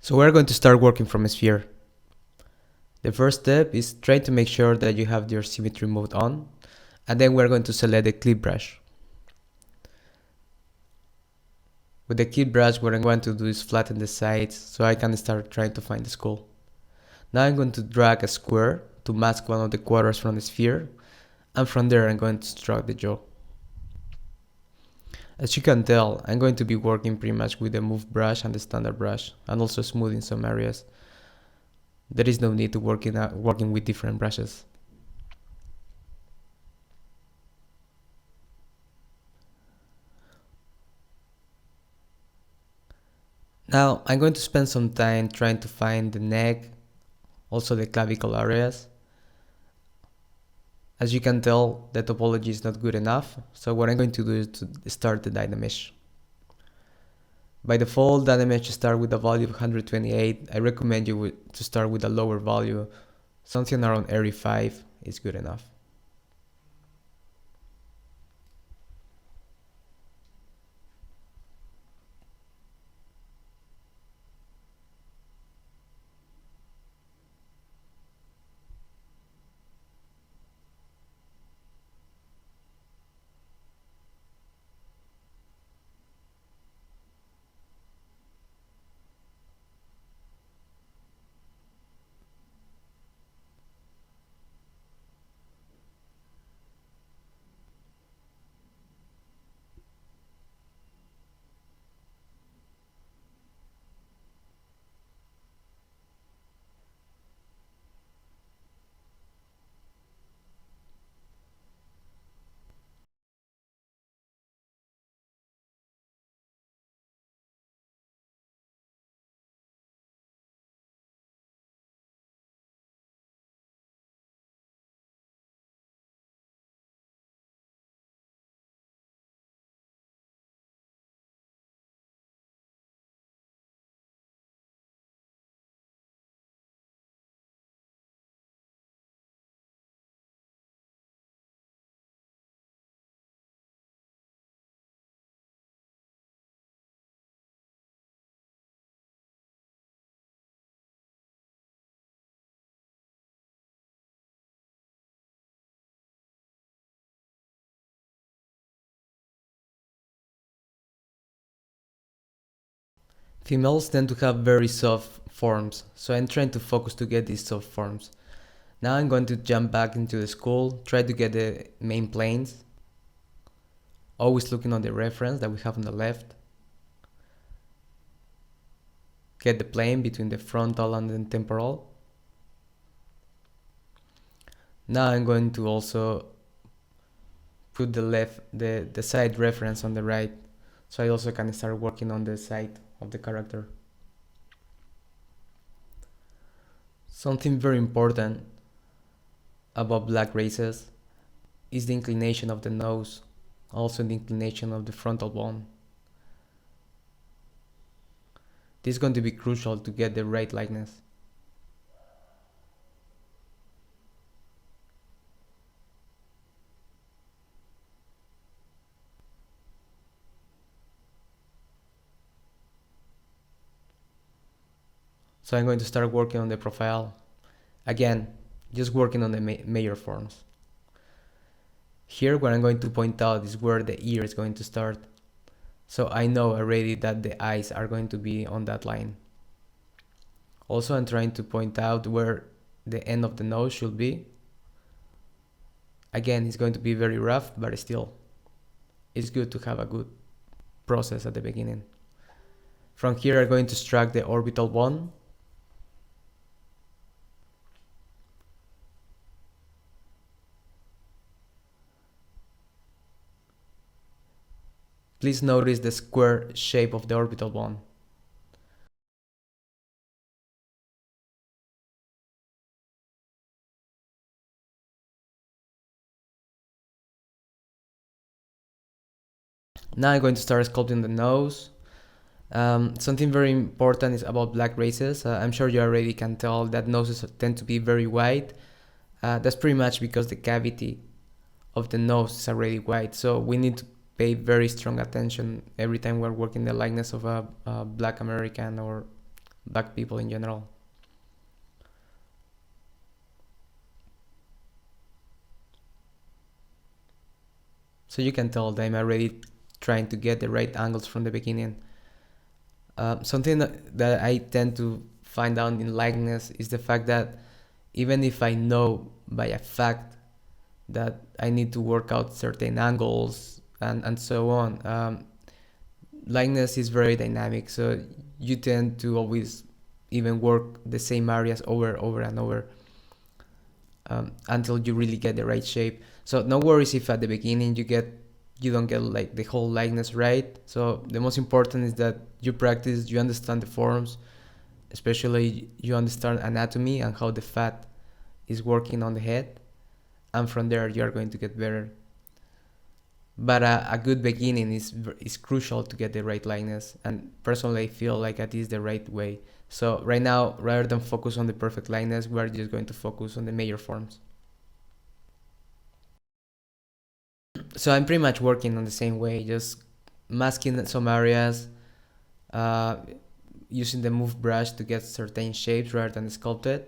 So we're going to start working from a sphere. The first step is trying to make sure that you have your symmetry mode on, and then we're going to select the clip brush. With the clip brush, what I'm going to do is flatten the sides so I can start trying to find the skull. Now I'm going to drag a square to mask one of the quarters from the sphere, and from there I'm going to construct the jaw. As you can tell, I'm going to be working pretty much with the move brush and the standard brush, and also smoothing some areas. There is no need to working with different brushes. Now I'm going to spend some time trying to find the neck, also the clavicle areas. As you can tell, the topology is not good enough, so what I'm going to do is to start the Dynamesh. By default, Dynamesh start with a value of 128. I recommend you to start with a lower value. Something around 85 is good enough. Females tend to have very soft forms, so I'm trying to focus to get these soft forms. Now I'm going to jump back into the skull, try to get the main planes, always looking on the reference that we have on the left. Get the plane between the frontal and the temporal. Now I'm going to also put the side reference on the right, so I also can start working on the side of the character. Something very important about black races is the inclination of the nose, also the inclination of the frontal bone. This is going to be crucial to get the right likeness. So I'm going to start working on the profile. Again, just working on the major forms. Here what I'm going to point out is where the ear is going to start. So I know already that the eyes are going to be on that line. Also, I'm trying to point out where the end of the nose should be. Again, it's going to be very rough, but still, it's good to have a good process at the beginning. From here, I'm going to extract the orbital bone. Please notice the square shape of the orbital bone. Now I'm going to start sculpting the nose. Something very important is about black races. I'm sure you already can tell that noses tend to be very wide. That's pretty much because the cavity of the nose is already wide. So we need to pay very strong attention every time we're working the likeness of a Black American or black people in general. So you can tell that I'm already trying to get the right angles from the beginning. Something that I tend to find out in likeness is the fact that even if I know by a fact that I need to work out certain angles and so on, likeness is very dynamic, so you tend to always even work the same areas over and over until you really get the right shape. So no worries if at the beginning you don't get like the whole likeness right. So the most important is that you practice, you understand the forms, especially you understand anatomy and how the fat is working on the head, and from there you are going to get better. But a good beginning is crucial to get the right likeness, and personally I feel like that is the right way. So right now, rather than focus on the perfect likeness, we're just going to focus on the major forms. So I'm pretty much working on the same way, just masking some areas, uh, using the move brush to get certain shapes rather than sculpted.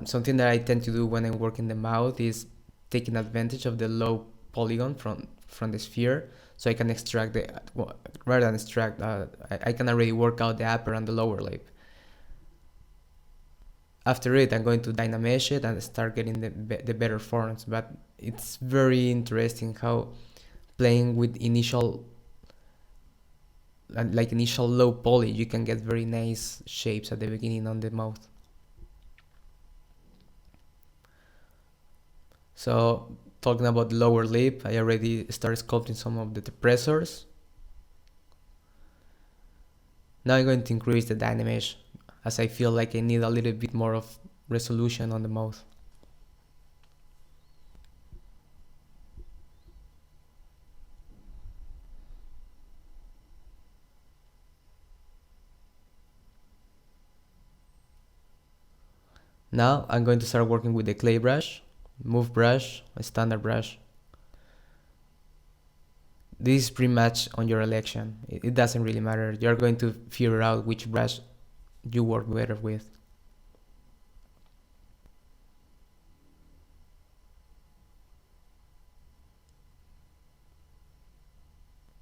Something that I tend to do when I work in the mouth is taking advantage of the low polygon from the sphere, so I can extract rather than extract, I can already work out the upper and the lower lip. After it, I'm going to dynamesh it and start getting the better forms. But it's very interesting how playing with initial low poly, you can get very nice shapes at the beginning on the mouth. So talking about the lower lip, I already started sculpting some of the depressors. Now I'm going to increase the dynamesh, as I feel like I need a little bit more of resolution on the mouth. Now I'm going to start working with the clay brush, move brush, a standard brush. This is pretty much on your election. It doesn't really matter. You're going to figure out which brush you work better with.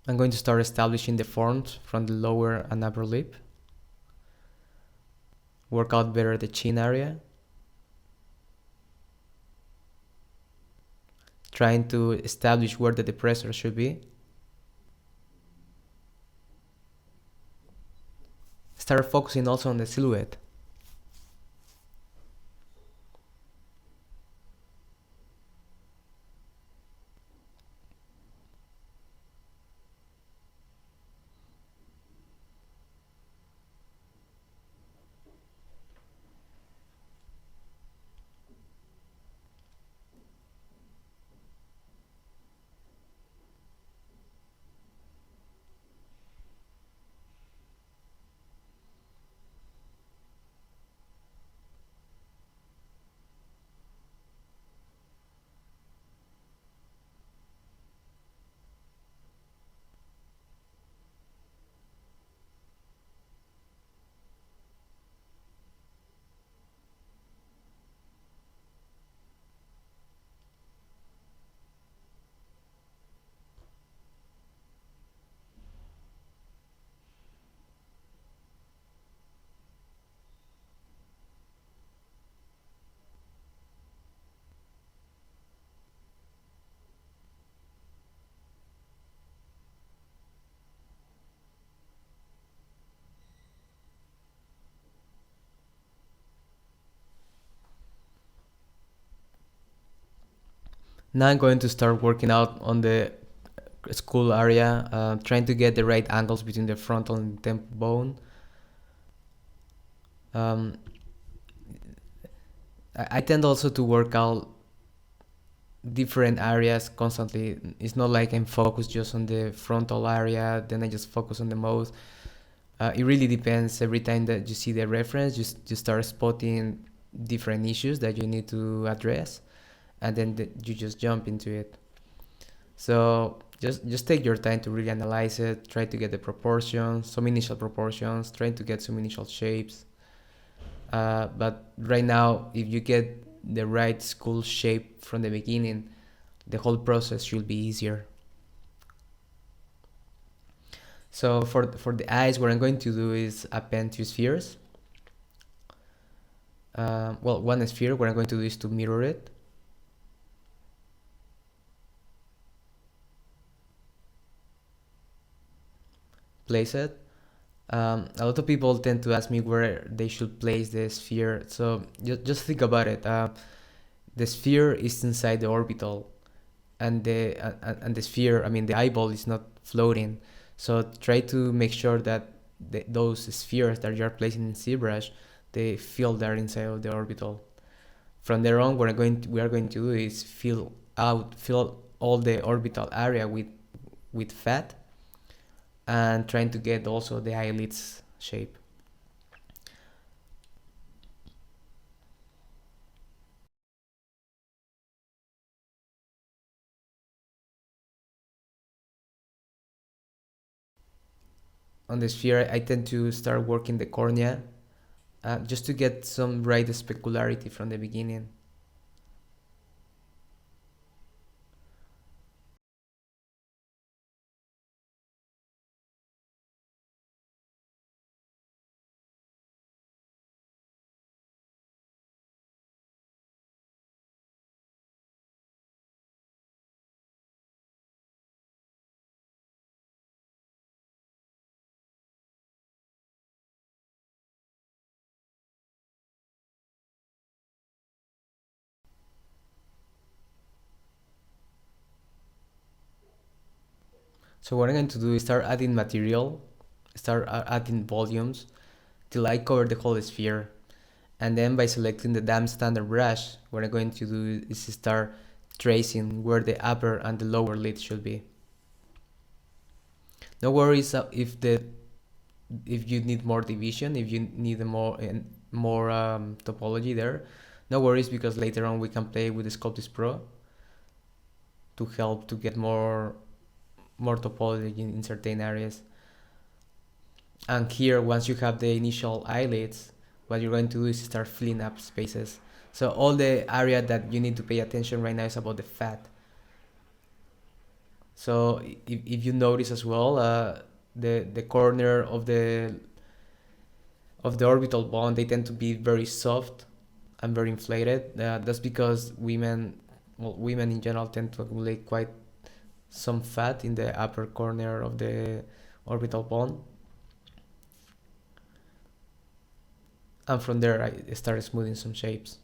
I'm going to start establishing the forms from the lower and upper lip. Work out better the chin area. Trying to establish where the depressor should be. Start focusing also on the silhouette. Now I'm going to start working out on the skull area, trying to get the right angles between the frontal and temple bone. I tend also to work out different areas constantly. It's not like I'm focused just on the frontal area, then I just focus on the mouth. It really depends. Every time that you see the reference, you start spotting different issues that you need to address, and then you just jump into it. So just take your time to really analyze it, try to get the proportions, some initial proportions, trying to get some initial shapes. But right now, if you get the right skull shape from the beginning, the whole process should be easier. So for the eyes, what I'm going to do is append two spheres. Well, one sphere, what I'm going to do is to mirror it. Place it. A lot of people tend to ask me where they should place the sphere. So just think about it. The sphere is inside the orbital, and the sphere, I mean the eyeball, is not floating. So try to make sure that those spheres that you are placing in Zbrush, they fill there inside of the orbital. From there on, what we are going to do is fill all the orbital area with fat, and trying to get also the eyelids shape. On the sphere, I tend to start working the cornea, just to get some right specularity from the beginning. So what I'm going to do is start adding material, start adding volumes till I cover the whole sphere. And then by selecting the damn standard brush, what I'm going to do is start tracing where the upper and the lower lid should be. No worries if you need more division, if you need more topology there. No worries, because later on we can play with the Sculpting Pro to help to get more topology in certain areas. And here, once you have the initial eyelids, what you're going to do is start filling up spaces. So all the area that you need to pay attention right now is about the fat. So if you notice as well, the corner of the orbital bone, they tend to be very soft and very inflated. That's because women in general tend to accumulate quite some fat in the upper corner of the orbital bone. And from there, I started smoothing some shapes.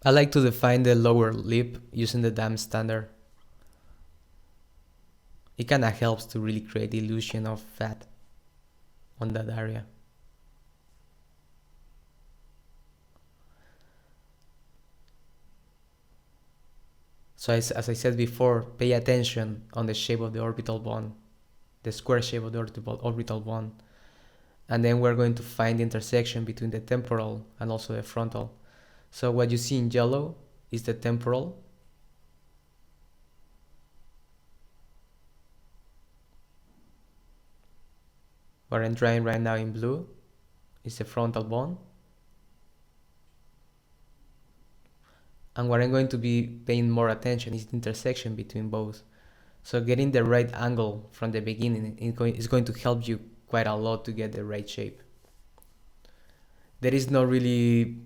I like to define the lower lip using the dam standard. It kind of helps to really create the illusion of fat on that area. So as I said before, pay attention on the shape of the orbital bone, the square shape of the orbital bone. And then we're going to find the intersection between the temporal and also the frontal. So what you see in yellow is the temporal. What I'm drawing right now in blue is the frontal bone. And what I'm going to be paying more attention is the intersection between both. So getting the right angle from the beginning is going to help you quite a lot to get the right shape. There is no really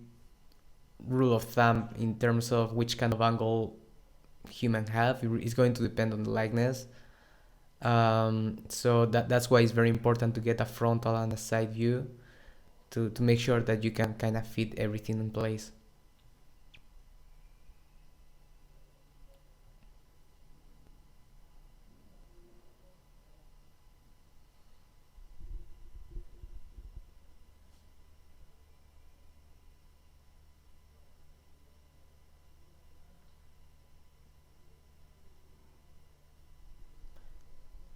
rule of thumb in terms of which kind of angle human have. It's going to depend on the likeness. So that's why it's very important to get a frontal and a side view to make sure that you can kind of fit everything in place.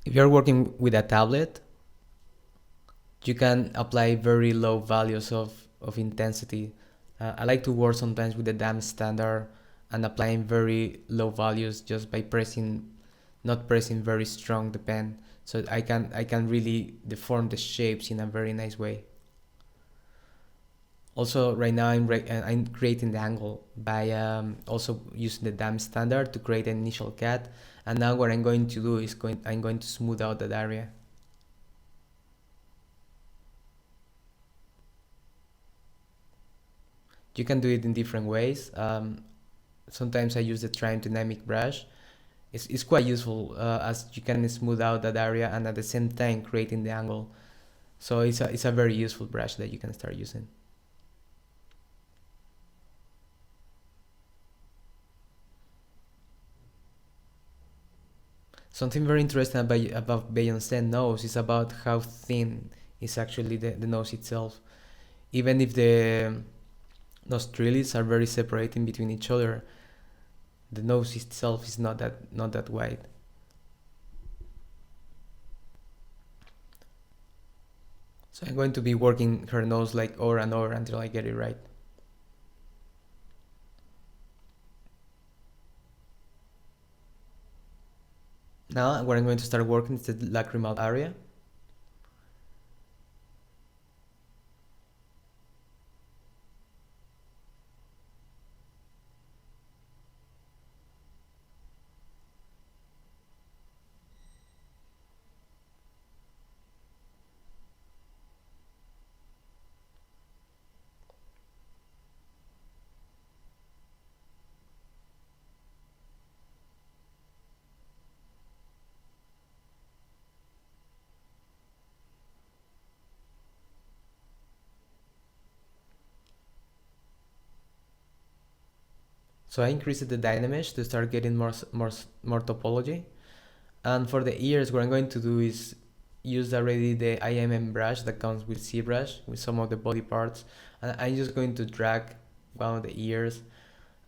If you're working with a tablet, you can apply very low values of intensity. I like to work sometimes with the damp standard and applying very low values just by not pressing very strong the pen, so I can really deform the shapes in a very nice way. Also, right now I'm creating the angle by also using the damp standard to create an initial cut, and now what I'm going to do is I'm going to smooth out that area. You can do it in different ways. Sometimes I use the trim dynamic brush. It's quite useful as you can smooth out that area and at the same time creating the angle. So it's a very useful brush that you can start using. Something very interesting about Beyonce nose is about how thin is actually the nose itself. Even if the nostrils are very separating between each other, the nose itself is not that wide. So I'm going to be working her nose like over and over until I get it right. Now what I'm going to start working is the lacrimal area. So I increased the dynamics to start getting more topology. And for the ears, what I'm going to do is use already the IMM brush that comes with Zbrush with some of the body parts. And I'm just going to drag one of the ears.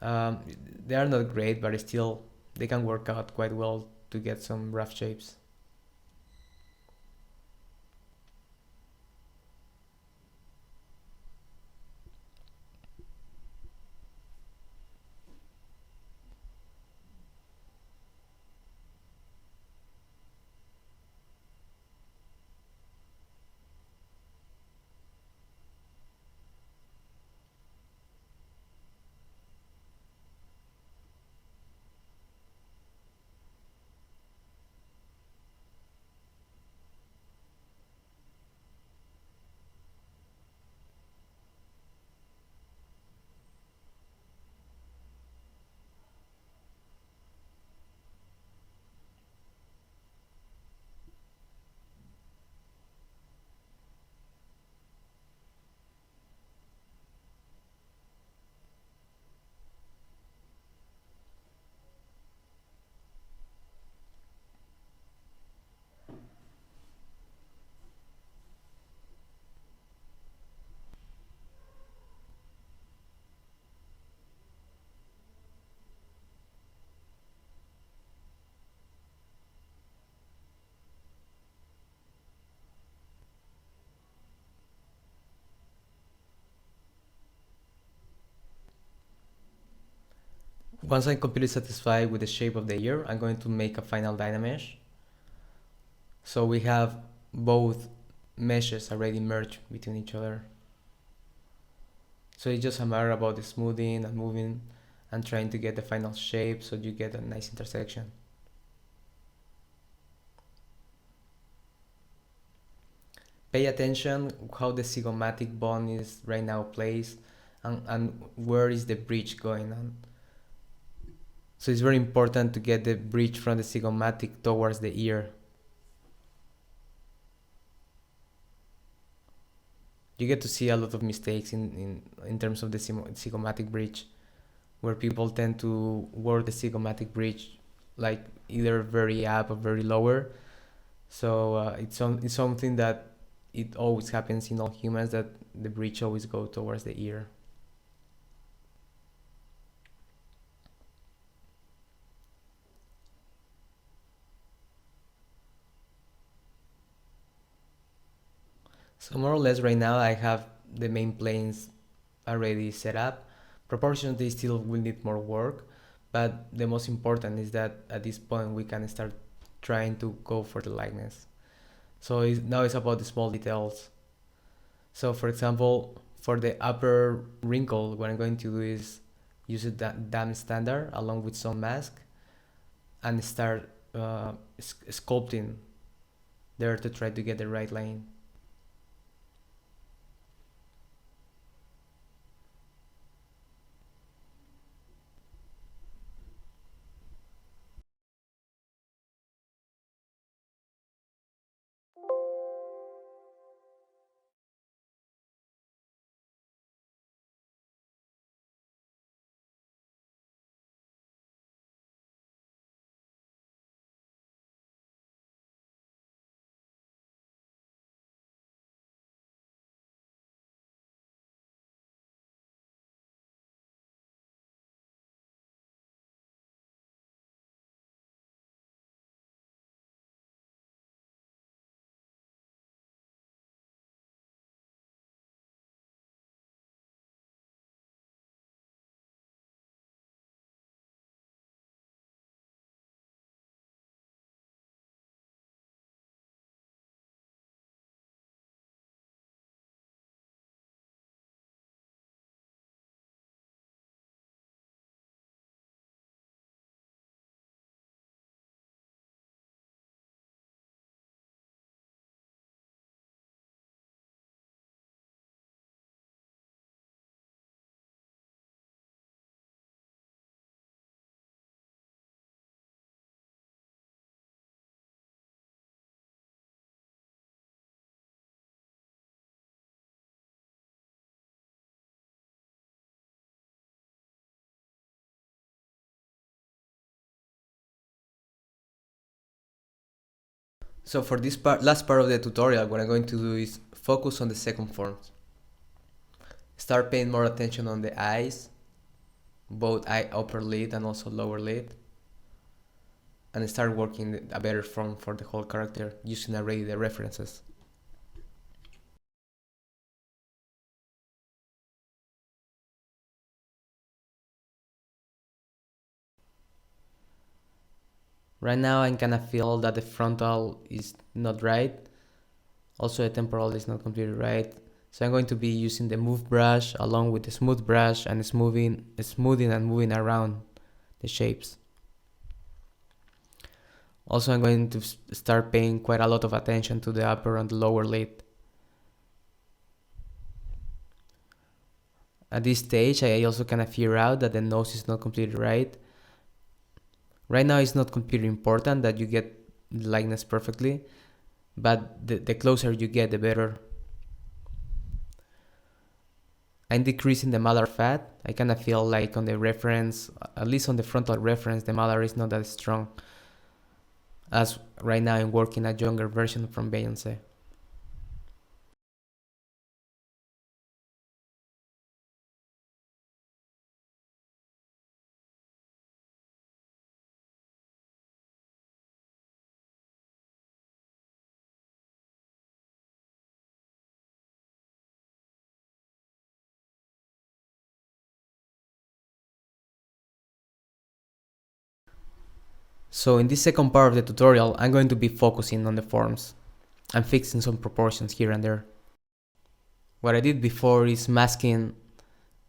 Um, they are not great, but still they can work out quite well to get some rough shapes. Once I'm completely satisfied with the shape of the ear, I'm going to make a final dynamesh. So we have both meshes already merged between each other. So it's just a matter about the smoothing and moving and trying to get the final shape so you get a nice intersection. Pay attention how the zygomatic bone is right now placed and where is the bridge going on. So it's very important to get the bridge from the zygomatic towards the ear. You get to see a lot of mistakes in terms of the zygomatic bridge, where people tend to work the zygomatic bridge like either very up or very lower. So it's something that it always happens in all humans, that the bridge always go towards the ear. So more or less right now I have the main planes already set up. Proportions, they still will need more work, but the most important is that at this point we can start trying to go for the likeness. So now it's about the small details. So for example, for the upper wrinkle, what I'm going to do is use a dam standard along with some mask and start sculpting there to try to get the right line. So for this last part of the tutorial, what I'm going to do is focus on the second forms. Start paying more attention on the eyes, both eye upper lid and also lower lid, and start working a better form for the whole character using already the references. Right now I kind of feel that the frontal is not right. Also the temporal is not completely right. So I'm going to be using the move brush along with the smooth brush and smoothing and moving around the shapes. Also I'm going to start paying quite a lot of attention to the upper and the lower lid. At this stage I also kind of figure out that the nose is not completely right. Right now it's not completely important that you get the likeness perfectly, but the closer you get, the better. I'm decreasing the malar fat. I kind of feel like on the reference, at least on the frontal reference, the malar is not that strong. As right now I'm working a younger version from Beyonce. So in this second part of the tutorial, I'm going to be focusing on the forms and fixing some proportions here and there. What I did before is masking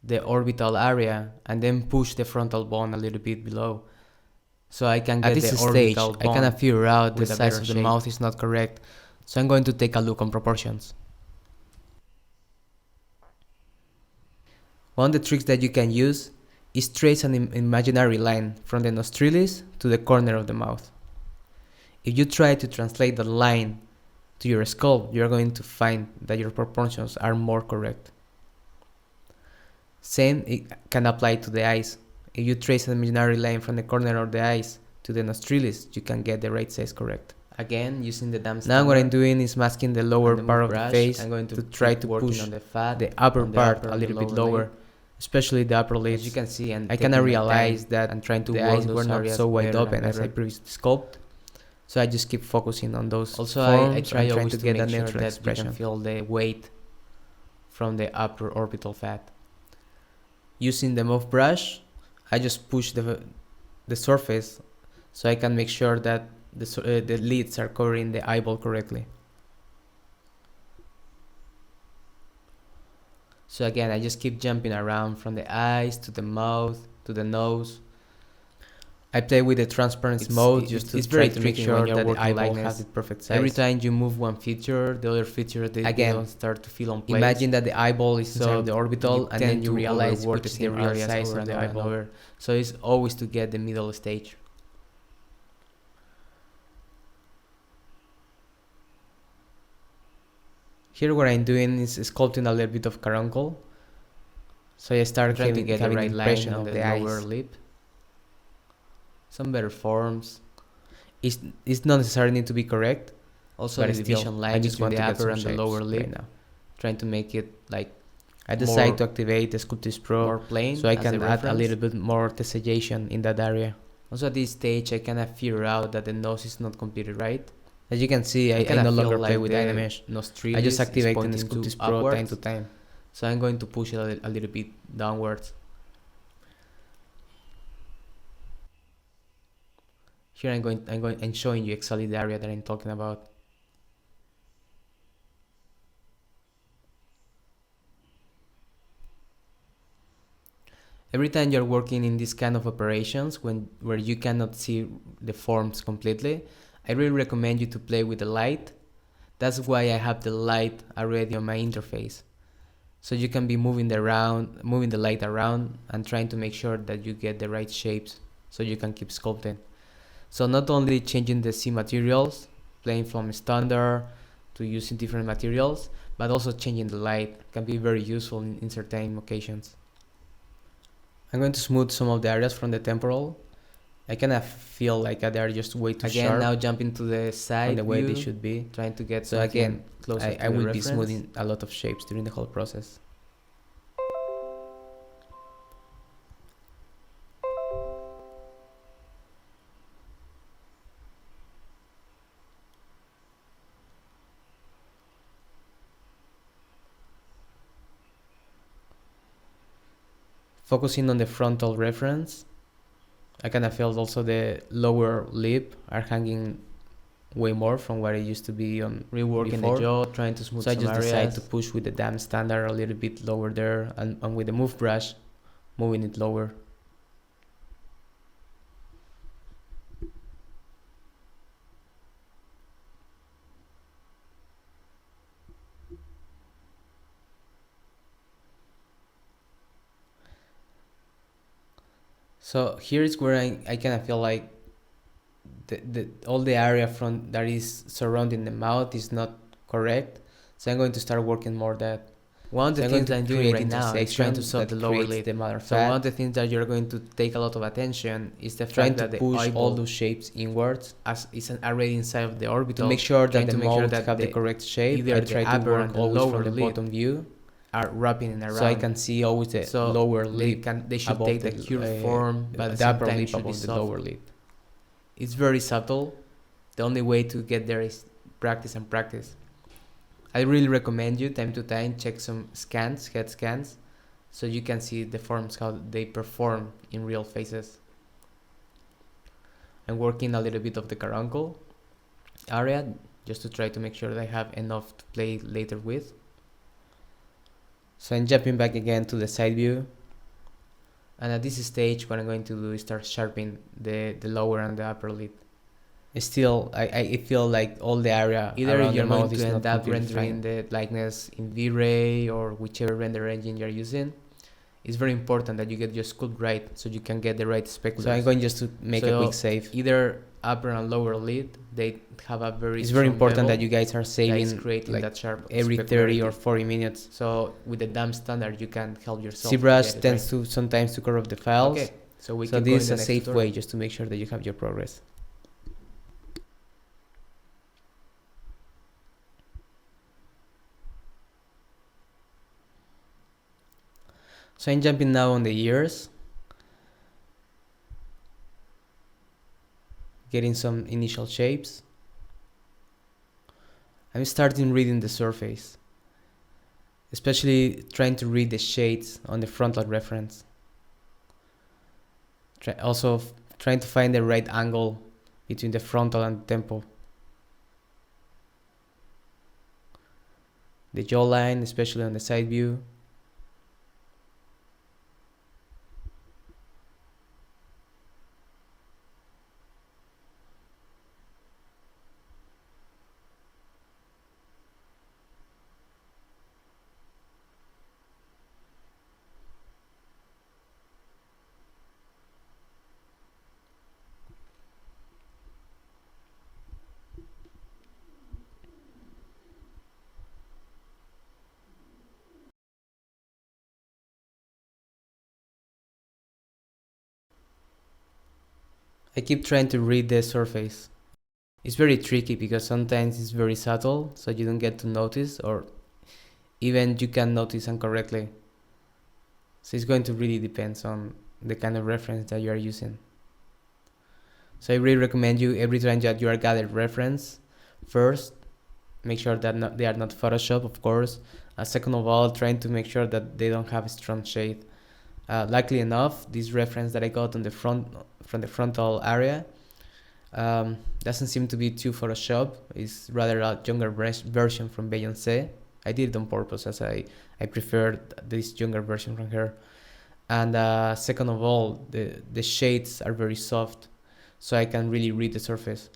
the orbital area and then push the frontal bone a little bit below. So I can get the orbital bone. I kind of figure out the size of the mouth is not correct. So I'm going to take a look on proportions. One of the tricks that you can use is trace an imaginary line from the nostrils to the corner of the mouth. If you try to translate the line to your skull, you're going to find that your proportions are more correct. Same it can apply to the eyes. If you trace an imaginary line from the corner of the eyes to the nostrils, you can get the right size correct. Again, using the dam standard. Now what I'm doing is masking the lower part of the face. I'm going to try to push on the upper part a little bit lower, especially the upper lids. As you can see, and I kind of realized that I'm trying to the eyes were not so wide open as I previously sculpted. So I just keep focusing on those Also, forms. I try always to to get make that sure natural that expression. you can feel the weight from the upper orbital fat. Using the move brush, I just push the surface so I can make sure that the lids are covering the eyeball correctly. So again, I just keep jumping around from the eyes to the mouth to the nose. I play with the transparency mode just to try to make sure that the eyeball has the perfect size. Every time you move one feature, the other feature they don't start to feel on place. Imagine that the eyeball is inside the orbital, and then you realize which is the real size of the eyeball. So it's always to get the middle stage. Here what I'm doing is sculpting a little bit of carbuncle. So I start trying to get the right line of the lower lip. Some better forms. It's not necessarily need to be correct. Also the division line between the upper and the lower lip. Right now. Trying to make it like I decided to activate the Sculpting Pro more plain, so I can add a little bit more tessellation in that area. Also at this stage I kind of figure out that the nose is not completely right. As you can see, I no longer play with Dynamesh. I just activate the Sculpting Pro time to time. So I'm going to push it a little bit downwards. Here I'm showing you exactly the area that I'm talking about. Every time you're working in this kind of operations where you cannot see the forms completely, I really recommend you to play with the light. That's why I have the light already on my interface. So you can be moving the light around and trying to make sure that you get the right shapes so you can keep sculpting. So not only changing the C materials, playing from standard to using different materials, but also changing the light can be very useful in certain occasions. I'm going to smooth some of the areas from the temporal. I kind of feel like they are just way too sharp. Again, now jumping to the side the way they should be. Trying to get so again, closer I will be smoothing a lot of shapes during the whole process. Focusing on the frontal reference, I kind of feel also the lower lip are hanging way more from what it used to be on reworking the jaw, trying to smooth some areas. So I just decided to push with the damn standard a little bit lower there, and with the move brush, moving it lower. So here is where I kind of feel like all the area from that is surrounding the mouth is not correct. So I'm going to start working more that. One of the things that I'm doing right now is trying to solve the lower lip. So one of the things that you're going to take a lot of attention is the fact that the push all those shapes inwards as it's already inside of the orbital. To make sure that the mouth have the correct shape, either I try to work always from the bottom view. Are wrapping it around, so I can see always the lower lip. They should take the curved form, but the upper lip above the lower lip. It's very subtle. The only way to get there is practice and practice. I really recommend you time to time check some scans, head scans, so you can see the forms how they perform in real faces. I'm working a little bit of the carbuncle area just to try to make sure that I have enough to play later with. So I'm jumping back again to the side view. And at this stage, what I'm going to do is start sharpening the lower and the upper lip. Still, I feel like all the area either you're going to end up rendering the likeness in V-Ray or whichever render engine you're using. It's very important that you get your sculpt right so you can get the right speculars. So I'm going just to make a quick save. Either upper and lower lid, they have a very It's very important that you guys are saving like that sharp every 30 or 40 minutes. So with the damn standard, you can help yourself. Zbrush tends to sometimes to corrupt the files. Okay, so this is a safe way just to make sure that you have your progress. So I'm jumping now on the ears. getting some initial shapes. I'm starting reading the surface, especially trying to read the shades on the frontal reference. Also trying to find the right angle between the frontal and the temple. The jawline, especially on the side view. I keep trying to read the surface. It's very tricky because sometimes it's very subtle, so you don't get to notice, or even you can notice incorrectly. So it's going to really depend on the kind of reference that you are using. So I really recommend you, every time that you are gathering reference, first, make sure that they are not Photoshop, of course. Second of all, trying to make sure that they don't have a strong shade. Likely enough, this reference that I got on the front, from the frontal area, doesn't seem to be too Photoshop. It's rather a younger version from Beyonce. I did it on purpose, as I preferred this younger version from her. And second of all, the shades are very soft, so I can really read the surface.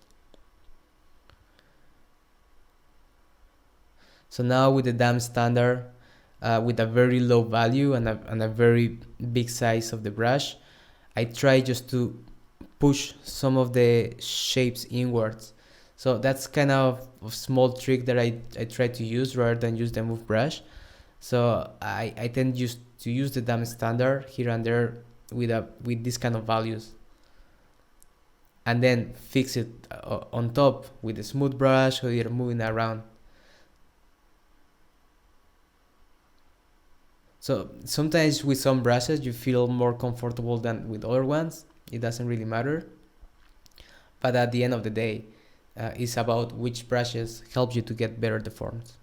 So now with the dam standard, with a very low value and a very big size of the brush, I try just to push some of the shapes inwards. So that's kind of a small trick that I try to use rather than use the move brush. So I tend just to use the dam standard here and there with this kind of values, and then fix it on top with a smooth brush, or you're moving around. So sometimes with some brushes you feel more comfortable than with other ones. It doesn't really matter. But at the end of the day, it's about which brushes help you to get better the forms.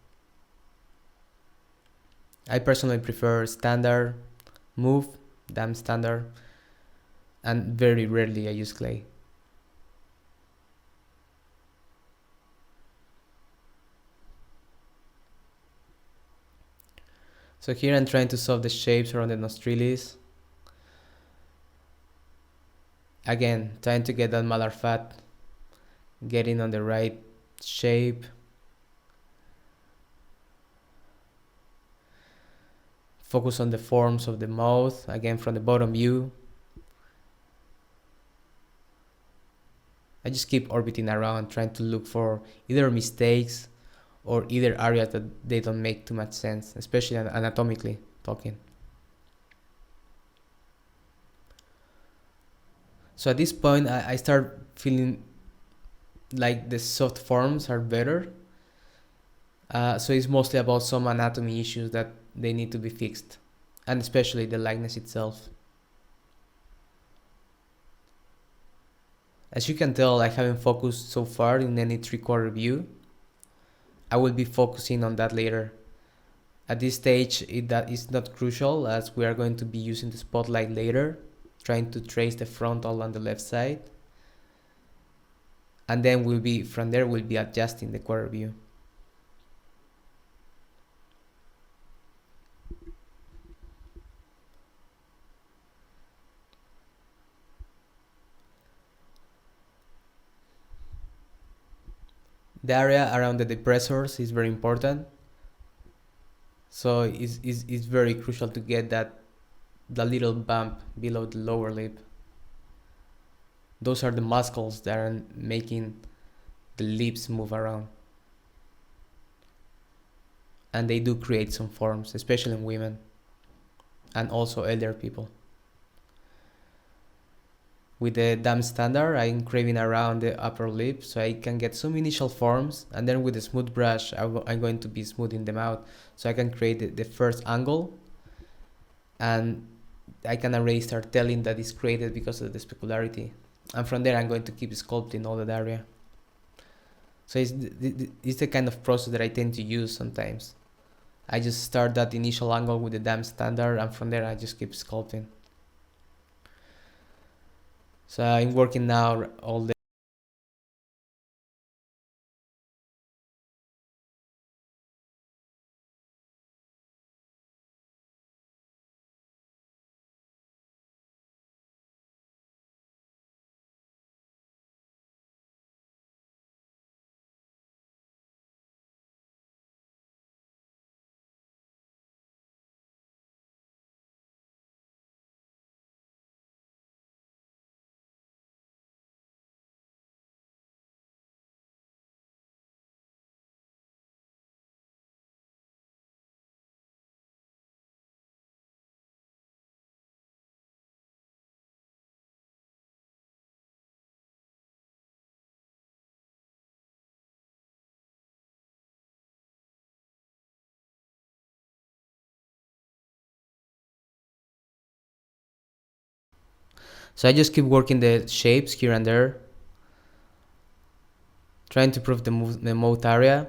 I personally prefer standard, move, dam standard, and very rarely I use clay. So here I'm trying to solve the shapes around the nostrils. Again, trying to get that malar fat, getting on the right shape. Focus on the forms of the mouth, again from the bottom view. I just keep orbiting around, trying to look for either mistakes or either areas that they don't make too much sense, especially anatomically talking. So at this point, I start feeling like the soft forms are better. So it's mostly about some anatomy issues that they need to be fixed, and especially the likeness itself. As you can tell, I haven't focused so far in any 3/4 view. I will be focusing on that later. At this stage, that is not crucial, as we are going to be using the spotlight later, trying to trace the frontal on the left side. And then from there we'll be adjusting the quarter view. The area around the depressors is very important. So it's very crucial to get the little bump below the lower lip. Those are the muscles that are making the lips move around. And they do create some forms, especially in women and also elder people. With the dam standard, I'm craving around the upper lip so I can get some initial forms, and then with the smooth brush, I'm going to be smoothing them out so I can create the first angle, and I can already start telling that it's created because of the specularity. and from there I'm going to keep sculpting all that area. So it's the kind of process that I tend to use sometimes. I just start that initial angle with the dam standard, and from there I just keep sculpting. So I'm working now all day. So I just keep working the shapes here and there, trying to improve the mode area.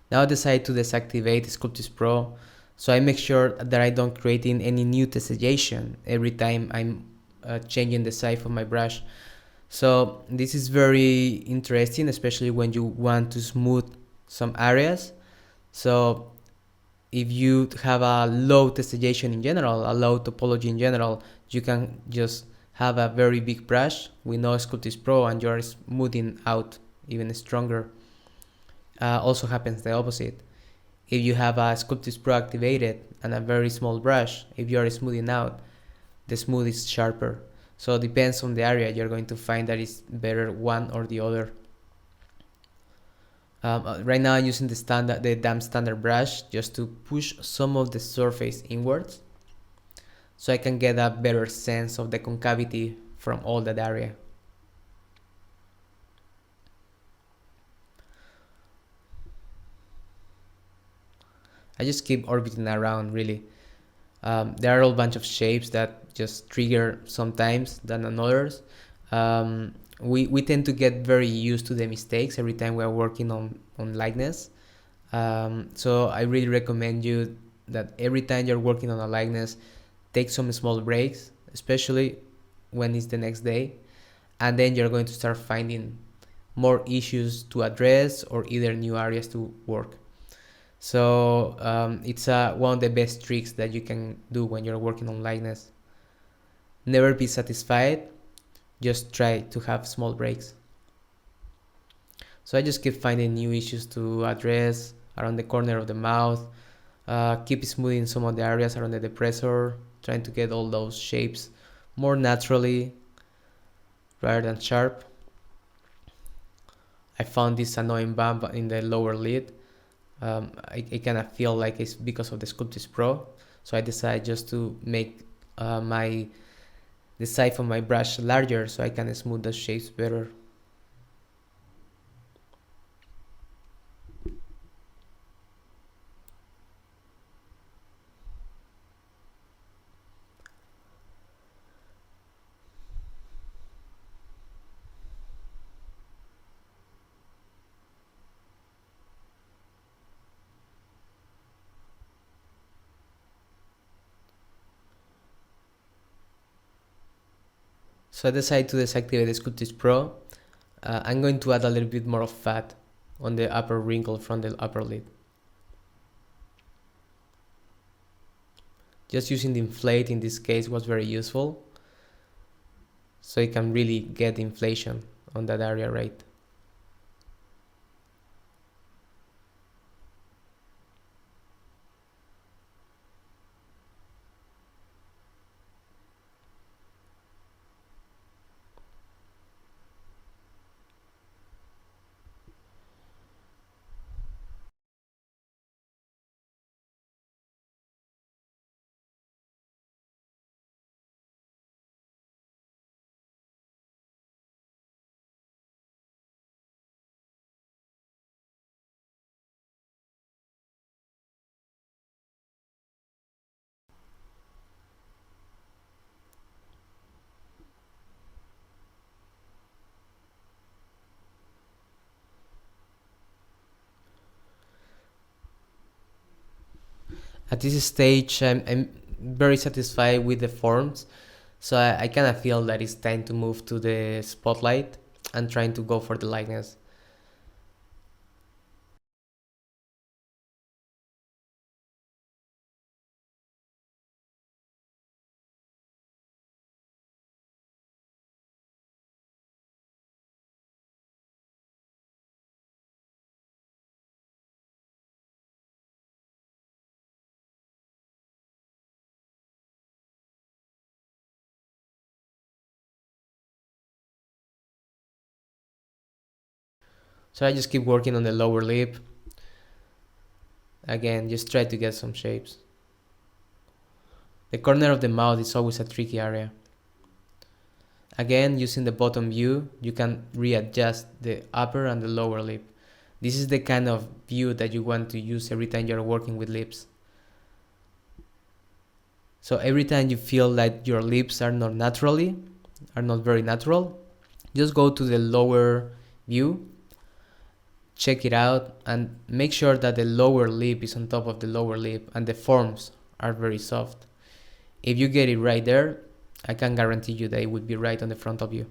Now I decide to deactivate Sculptis Pro, so I make sure that I don't create in any new tessellation every time I'm changing the size of my brush. So this is very interesting, especially when you want to smooth some areas. So if you have a low tessellation in general, a low topology in general, you can just have a very big brush with no Sculptis Pro and you're smoothing out even stronger. Also happens the opposite. If you have a Sculptis Pro activated and a very small brush, if you are smoothing out, the smooth is sharper. So it depends on the area, you're going to find that it's better one or the other. Right now I'm using the dam standard brush just to push some of the surface inwards, so I can get a better sense of the concavity from all that area. I just keep orbiting around really. There are a bunch of shapes that just trigger sometimes than others. We tend to get very used to the mistakes every time we are working on likeness. So I really recommend you that every time you're working on a likeness, take some small breaks, especially when it's the next day, and then you're going to start finding more issues to address or either new areas to work. So it's one of the best tricks that you can do when you're working on likeness. Never be satisfied, just try to have small breaks. So I just keep finding new issues to address around the corner of the mouth, keep smoothing some of the areas around the depressor, trying to get all those shapes more naturally rather than sharp. I found this annoying bump in the lower lid. I kind of feel like it's because of the Sculptis Pro, so I decided just to make the size of my brush larger so I can smooth the shapes better. So I decided to deactivate the Sculptis Pro. I'm going to add a little bit more of fat on the upper wrinkle from the upper lid. Just using the inflate in this case was very useful, so you can really get inflation on that area right. At this stage, I'm very satisfied with the forms, so I kind of feel that it's time to move to the spotlight and trying to go for the likeness. So I just keep working on the lower lip. Again, just try to get some shapes. The corner of the mouth is always a tricky area. Again, using the bottom view, you can readjust the upper and the lower lip. This is the kind of view that you want to use every time you're working with lips. So every time you feel like your lips are not very natural, just go to the lower view, check it out, and make sure that the lower lip is on top of the lower lip and the forms are very soft. If you get it right there, I can guarantee you that it would be right on the front of you.